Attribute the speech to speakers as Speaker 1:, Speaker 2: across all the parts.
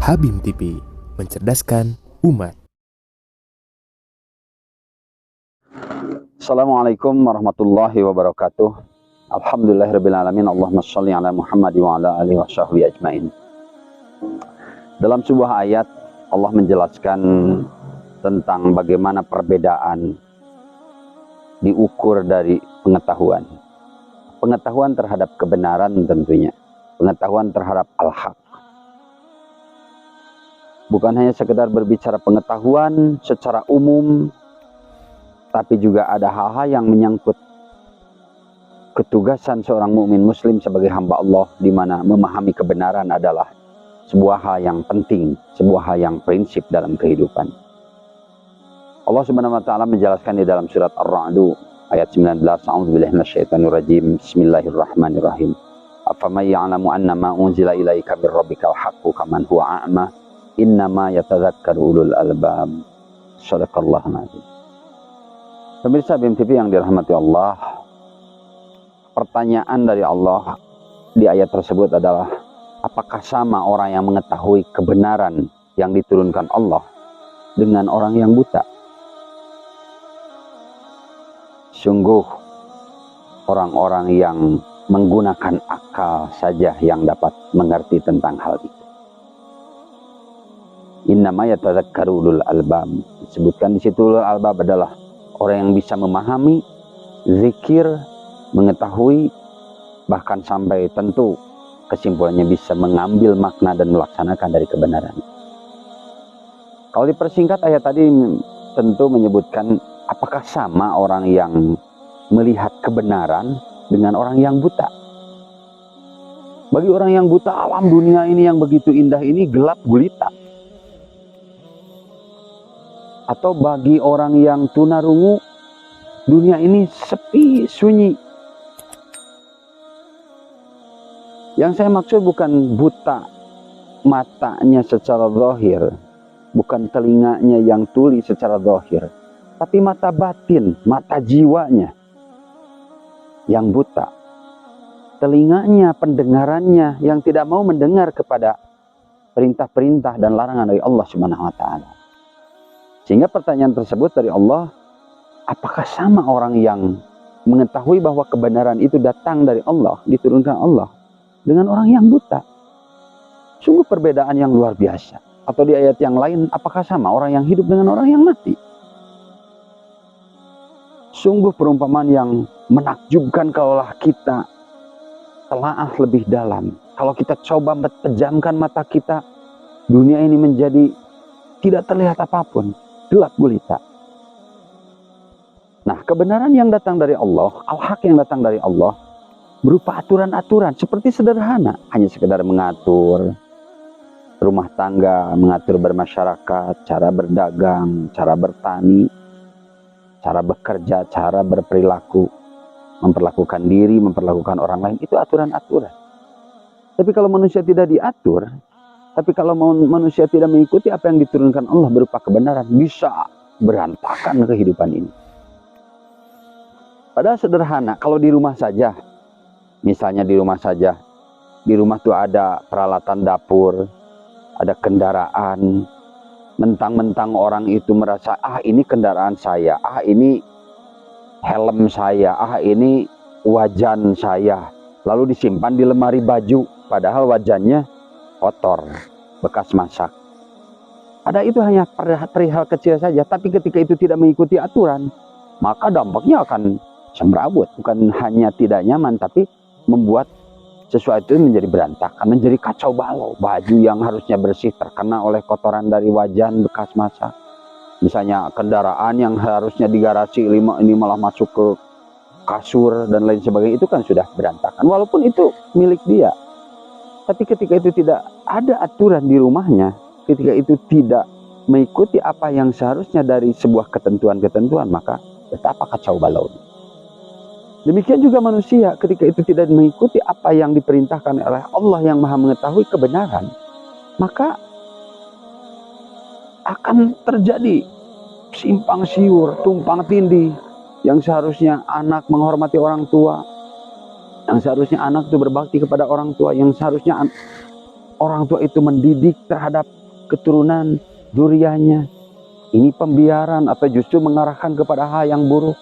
Speaker 1: Habim TV, mencerdaskan umat.
Speaker 2: Assalamualaikum warahmatullahi wabarakatuh. Alhamdulillahirrabbilalamin. Allahumma sholli ala Muhammad wa ala alihi wa sahbihi ajmain. Dalam sebuah ayat Allah menjelaskan tentang bagaimana perbedaan diukur dari pengetahuan. Pengetahuan terhadap kebenaran tentunya. Pengetahuan terhadap al-haq. Bukan hanya sekedar berbicara pengetahuan secara umum, tapi juga ada hal-hal yang menyangkut ketugasan seorang mukmin muslim sebagai hamba Allah, di mana memahami kebenaran adalah sebuah hal yang penting, sebuah hal yang prinsip dalam kehidupan. Allah Subhanahu wa taala menjelaskan di dalam surat Ar-Ra'd ayat 19, A'udzubillahi minasyaitonirrajim. Bismillahirrahmanirrahim. Afaman ya'lamu annama unzila ilaika mir rabbikal haqqu kaman huwa a'ma innama yatadzakkaru ulul albab. Shadaqallahul azim. Pemirsa Habim TV yang dirahmati Allah, pertanyaan dari Allah di ayat tersebut adalah, apakah sama orang yang mengetahui kebenaran yang diturunkan Allah dengan orang yang buta? Sungguh orang-orang yang menggunakan akal saja yang dapat mengerti tentang hal itu. Innama yatadzakkaru ulul albab. Disebutkan di situ ulul albab adalah orang yang bisa memahami, zikir, mengetahui, bahkan sampai tentu kesimpulannya bisa mengambil makna dan melaksanakan dari kebenaran. Kalau dipersingkat ayat tadi tentu menyebutkan apakah sama orang yang melihat kebenaran dengan orang yang buta. Bagi orang yang buta, alam dunia ini yang begitu indah ini gelap gulita. Atau bagi orang yang tunarungu, dunia ini sepi, sunyi. Yang saya maksud bukan buta matanya secara zahir, bukan telinganya yang tuli secara zahir, tapi mata batin, mata jiwanya yang buta. Telinganya, pendengarannya yang tidak mau mendengar kepada perintah-perintah dan larangan dari Allah Subhanahu wa taala. Sehingga pertanyaan tersebut dari Allah, apakah sama orang yang mengetahui bahwa kebenaran itu datang dari Allah, diturunkan Allah, dengan orang yang buta? Sungguh perbedaan yang luar biasa. Atau di ayat yang lain, apakah sama orang yang hidup dengan orang yang mati? Sungguh perumpamaan yang menakjubkan kalaulah kita telaah lebih dalam. Kalau kita coba pejamkan mata kita, dunia ini menjadi tidak terlihat apapun. Gelap gulita. Nah, kebenaran yang datang dari Allah, al-haq yang datang dari Allah, berupa aturan-aturan seperti sederhana, hanya sekedar mengatur rumah tangga, mengatur bermasyarakat, cara berdagang, cara bertani, cara bekerja, cara berperilaku, memperlakukan diri, memperlakukan orang lain, itu aturan-aturan. Tapi kalau manusia tidak diatur, tapi kalau manusia tidak mengikuti apa yang diturunkan Allah berupa kebenaran, bisa berantakan kehidupan ini. Padahal sederhana, kalau di rumah saja, misalnya di rumah saja, di rumah tuh ada peralatan dapur, ada kendaraan, mentang-mentang orang itu merasa, ini kendaraan saya, ini helm saya, ini wajan saya, lalu disimpan di lemari baju, padahal wajannya kotor, bekas masak. Ada itu hanya perihal kecil saja, tapi ketika itu tidak mengikuti aturan, maka dampaknya akan semrawut. Bukan hanya tidak nyaman, tapi membuat sesuatu itu menjadi berantakan, menjadi kacau balau. Baju yang harusnya bersih terkena oleh kotoran dari wajan bekas masak. Misalnya kendaraan yang harusnya di garasi ini malah masuk ke kasur dan lain sebagainya, itu kan sudah berantakan. Walaupun itu milik dia. Tapi ketika itu tidak ada aturan di rumahnya, ketika itu tidak mengikuti apa yang seharusnya dari sebuah ketentuan-ketentuan, maka betapa kacau balau. Demikian juga manusia, ketika itu tidak mengikuti apa yang diperintahkan oleh Allah yang Maha mengetahui kebenaran, maka akan terjadi simpang siur, tumpang tindih. Yang seharusnya anak menghormati orang tua, yang seharusnya anak itu berbakti kepada orang tua, yang seharusnya orang tua itu mendidik terhadap keturunan dzurriyyahnya, ini pembiaran atau justru mengarahkan kepada hal yang buruk,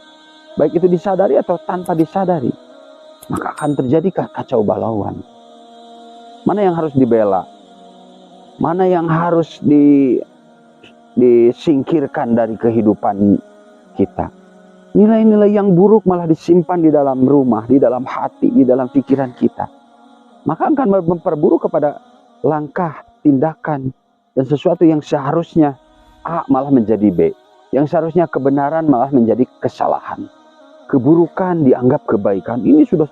Speaker 2: baik itu disadari atau tanpa disadari, maka akan terjadi kacau balauan. Mana yang harus dibela? Mana yang harus disingkirkan dari kehidupan kita? Nilai-nilai yang buruk malah disimpan di dalam rumah, di dalam hati, di dalam pikiran kita. Maka akan memperburuk kepada langkah, tindakan, dan sesuatu yang seharusnya A malah menjadi B. Yang seharusnya kebenaran malah menjadi kesalahan. Keburukan dianggap kebaikan. Ini sudah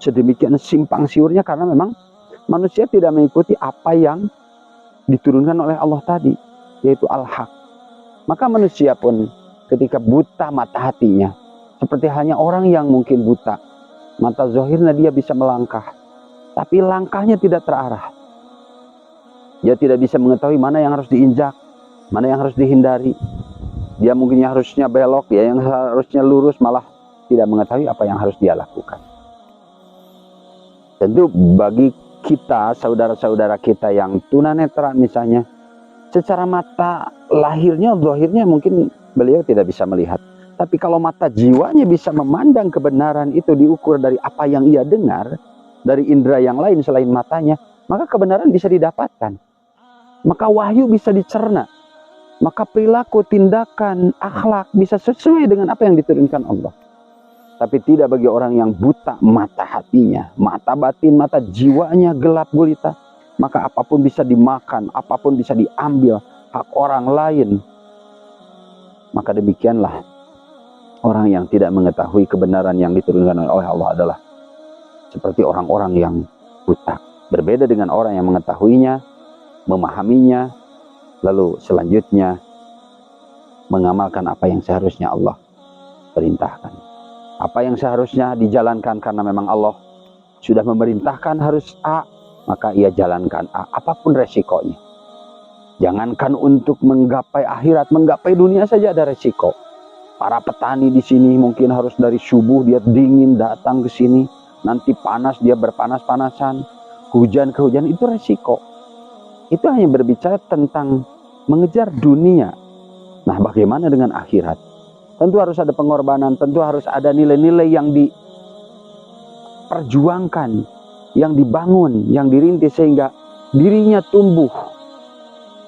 Speaker 2: sedemikian simpang siurnya karena memang manusia tidak mengikuti apa yang diturunkan oleh Allah tadi, yaitu al-haq. Maka manusia pun ketika buta mata hatinya, seperti halnya orang yang mungkin buta, mata zahirnya dia bisa melangkah, tapi langkahnya tidak terarah. Dia tidak bisa mengetahui mana yang harus diinjak, mana yang harus dihindari. Dia mungkin yang harusnya belok, ya yang harusnya lurus malah tidak mengetahui apa yang harus dia lakukan. Tentu bagi kita, saudara-saudara kita yang tunanetra misalnya, secara mata lahirnya, zahirnya mungkin beliau tidak bisa melihat. Tapi kalau mata jiwanya bisa memandang kebenaran itu diukur dari apa yang ia dengar, dari indera yang lain selain matanya, maka kebenaran bisa didapatkan. Maka wahyu bisa dicerna. Maka perilaku, tindakan, akhlak bisa sesuai dengan apa yang diturunkan Allah. Tapi tidak bagi orang yang buta mata hatinya, mata batin, mata jiwanya gelap gulita. Maka apapun bisa dimakan, apapun bisa diambil, hak orang lain. Maka demikianlah orang yang tidak mengetahui kebenaran yang diturunkan oleh Allah adalah seperti orang-orang yang buta. Berbeda dengan orang yang mengetahuinya, memahaminya, lalu selanjutnya mengamalkan apa yang seharusnya Allah perintahkan. Apa yang seharusnya dijalankan karena memang Allah sudah memerintahkan harus A, maka ia jalankan A, apapun resikonya. Jangankan untuk menggapai akhirat, menggapai dunia saja ada resiko. Para petani di sini mungkin harus dari subuh dia dingin datang ke sini, nanti panas dia berpanas-panasan, hujan kehujan, itu resiko. Itu hanya berbicara tentang mengejar dunia. Nah, bagaimana dengan akhirat? Tentu harus ada pengorbanan, tentu harus ada nilai-nilai yang diperjuangkan, yang dibangun, yang dirintis sehingga dirinya tumbuh,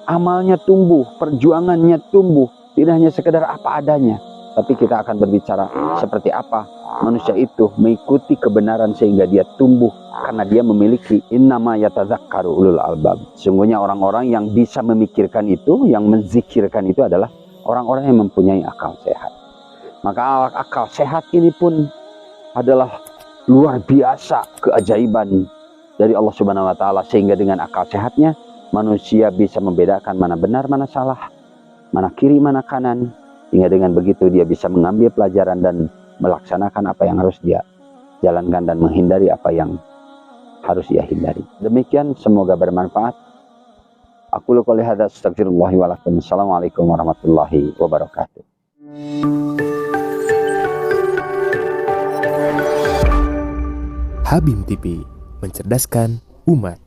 Speaker 2: amalnya tumbuh, perjuangannya tumbuh, tidak hanya sekedar apa adanya, tapi kita akan berbicara seperti apa manusia itu mengikuti kebenaran sehingga dia tumbuh karena dia memiliki innama yatadzakkaru ulul albab. Sungguhnya orang-orang yang bisa memikirkan itu, yang menzikirkan itu adalah orang-orang yang mempunyai akal sehat. Maka akal sehat ini pun adalah luar biasa keajaiban dari Allah Subhanahu wa taala, sehingga dengan akal sehatnya manusia bisa membedakan mana benar, mana salah, mana kiri, mana kanan, hingga dengan begitu dia bisa mengambil pelajaran dan melaksanakan apa yang harus dia jalankan dan menghindari apa yang harus ia hindari. Demikian, semoga bermanfaat. Aku qouli hadza astaghfirullah wa lakum. Assalamualaikum warahmatullahi wabarakatuh.
Speaker 1: Habim TV, mencerdaskan umat.